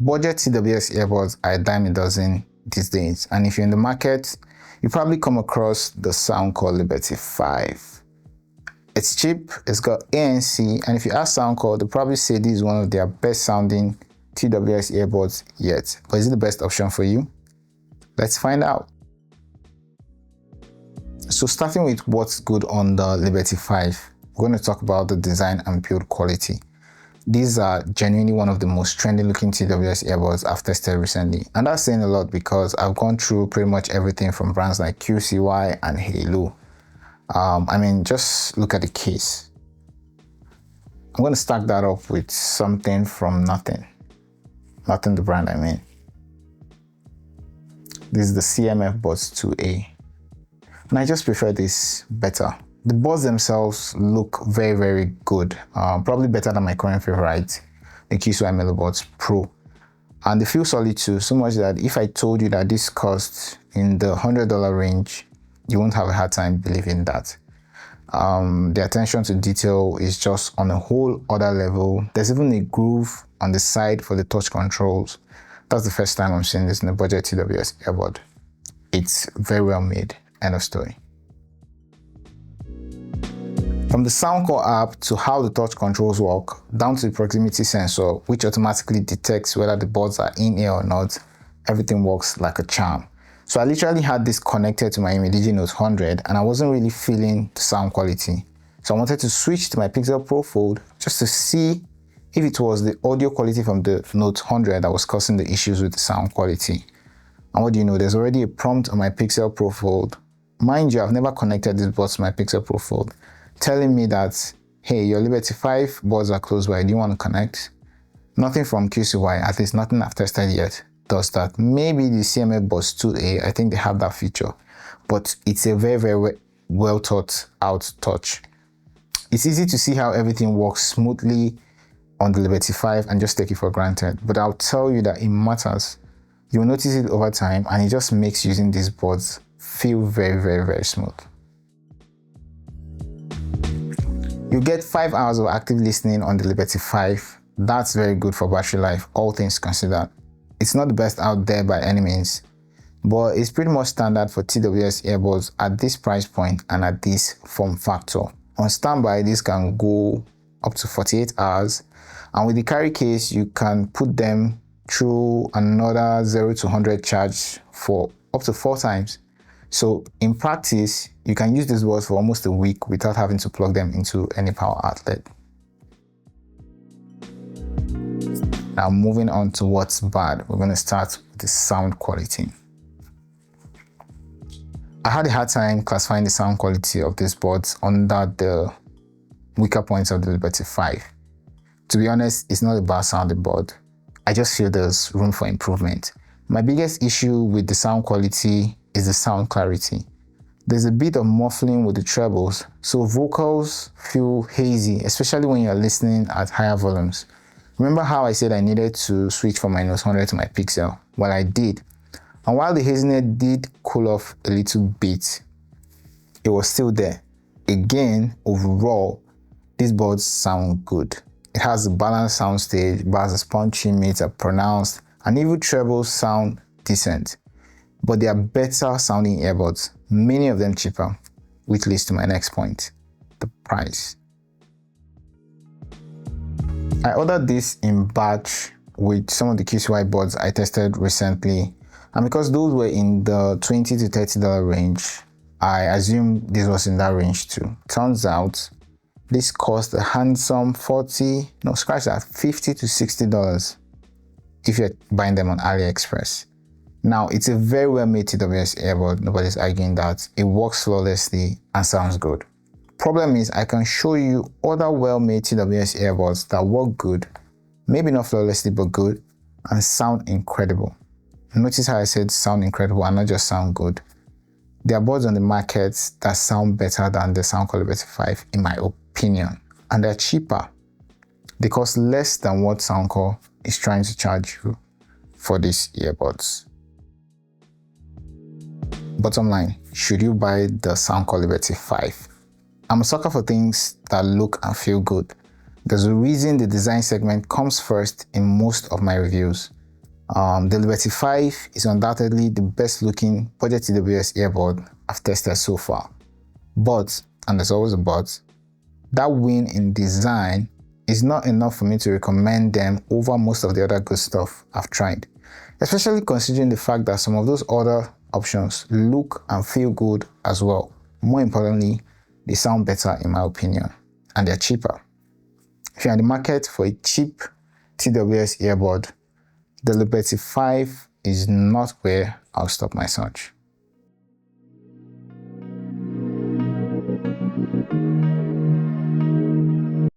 Budget TWS earbuds are a dime a dozen these days, and if you're in the market, you probably come across the Soundcore Liberty 5. It's cheap, it's got ANC, and if you ask Soundcore, they'll probably say this is one of their best sounding TWS earbuds yet. But is it the best option for you? Let's find out. So starting with what's good on the Liberty 5, we're going to talk about the design and build quality. These are genuinely one of the most trendy looking TWS earbuds I've tested recently, and that's saying a lot because I've gone through pretty much everything from brands like QCY and Halo. I mean, just look at the case. I'm going to stack that up with something from Nothing the brand, I mean. This is the CMF Buds 2A, and I just prefer this better. The buds themselves look very, very good, probably better than my current favorite, the QCY Melo Buds Pro. And they feel solid too, so much that if I told you that this costs in the $100 range, you won't have a hard time believing that. The attention to detail is just on a whole other level. There's even a groove on the side for the touch controls. That's the first time I'm seeing this in a budget TWS earbud. It's very well made, end of story. From the Soundcore app to how the touch controls work, down to the proximity sensor, which automatically detects whether the buds are in ear or not, everything works like a charm. So I literally had this connected to my Image Note 100 and I wasn't really feeling the sound quality. So I wanted to switch to my Pixel Pro Fold just to see if it was the audio quality from the Note 100 that was causing the issues with the sound quality. And what do you know, there's already a prompt on my Pixel Pro Fold. Mind you, I've never connected this buds to my Pixel Pro Fold, telling me that, hey, your Liberty 5 buds are close by, do you want to connect? Nothing from QCY, at least nothing I've tested yet, does that. Maybe the CMF Buds 2A, I think they have that feature, but it's a very, very well thought out touch. It's easy to see how everything works smoothly on the Liberty 5 and just take it for granted, but I'll tell you that it matters. You'll notice it over time and it just makes using these buds feel very, very, very smooth. You get 5 hours of active listening on the Liberty 5. That's very good for battery life, all things considered. It's not the best out there by any means, but it's pretty much standard for TWS earbuds at this price point and at this form factor. On standby, this can go up to 48 hours, and with the carry case, you can put them through another 0 to 100 charge for up to 4 times. So in practice, you can use these buds for almost a week without having to plug them into any power outlet. Now moving on to what's bad, we're going to start with the sound quality. I had a hard time classifying the sound quality of these buds under the weaker points of the Liberty 5. To be honest, it's not a bad sounding bud. I just feel there's room for improvement. My biggest issue with the sound quality is the sound clarity. There's a bit of muffling with the trebles, so vocals feel hazy, especially when you're listening at higher volumes. Remember how I said I needed to switch from my Note 100 to my Pixel? Well, I did. And while the haziness did cool off a little bit, it was still there. Again, overall, these buds sound good. It has a balanced soundstage, bass, punchy, mids are pronounced, and even trebles sound decent. But they are better sounding earbuds, many of them cheaper, which leads to my next point, the price. I ordered this in batch with some of the QCY buds I tested recently, and because those were in the $20 to $30 range, I assumed this was in that range too. Turns out, this cost a handsome $50 to $60 if you're buying them on AliExpress. Now, it's a very well made TWS earbud, nobody's arguing that. It works flawlessly and sounds good. Problem is, I can show you other well made TWS earbuds that work good, maybe not flawlessly but good, and sound incredible. Notice how I said sound incredible and not just sound good. There are buds on the market that sound better than the Soundcore Liberty 5 in my opinion, and they're cheaper. They cost less than what Soundcore is trying to charge you for these earbuds. Bottom line, should you buy the Soundcore Liberty 5? I'm a sucker for things that look and feel good. There's a reason the design segment comes first in most of my reviews. The Liberty 5 is undoubtedly the best looking budget TWS earbud I've tested so far. But, and there's always a but, that win in design is not enough for me to recommend them over most of the other good stuff I've tried, especially considering the fact that some of those other options look and feel good as well. More importantly, they sound better in my opinion, and they're cheaper. If you're in the market for a cheap TWS earbud, the Liberty 5 is not where I'll stop my search.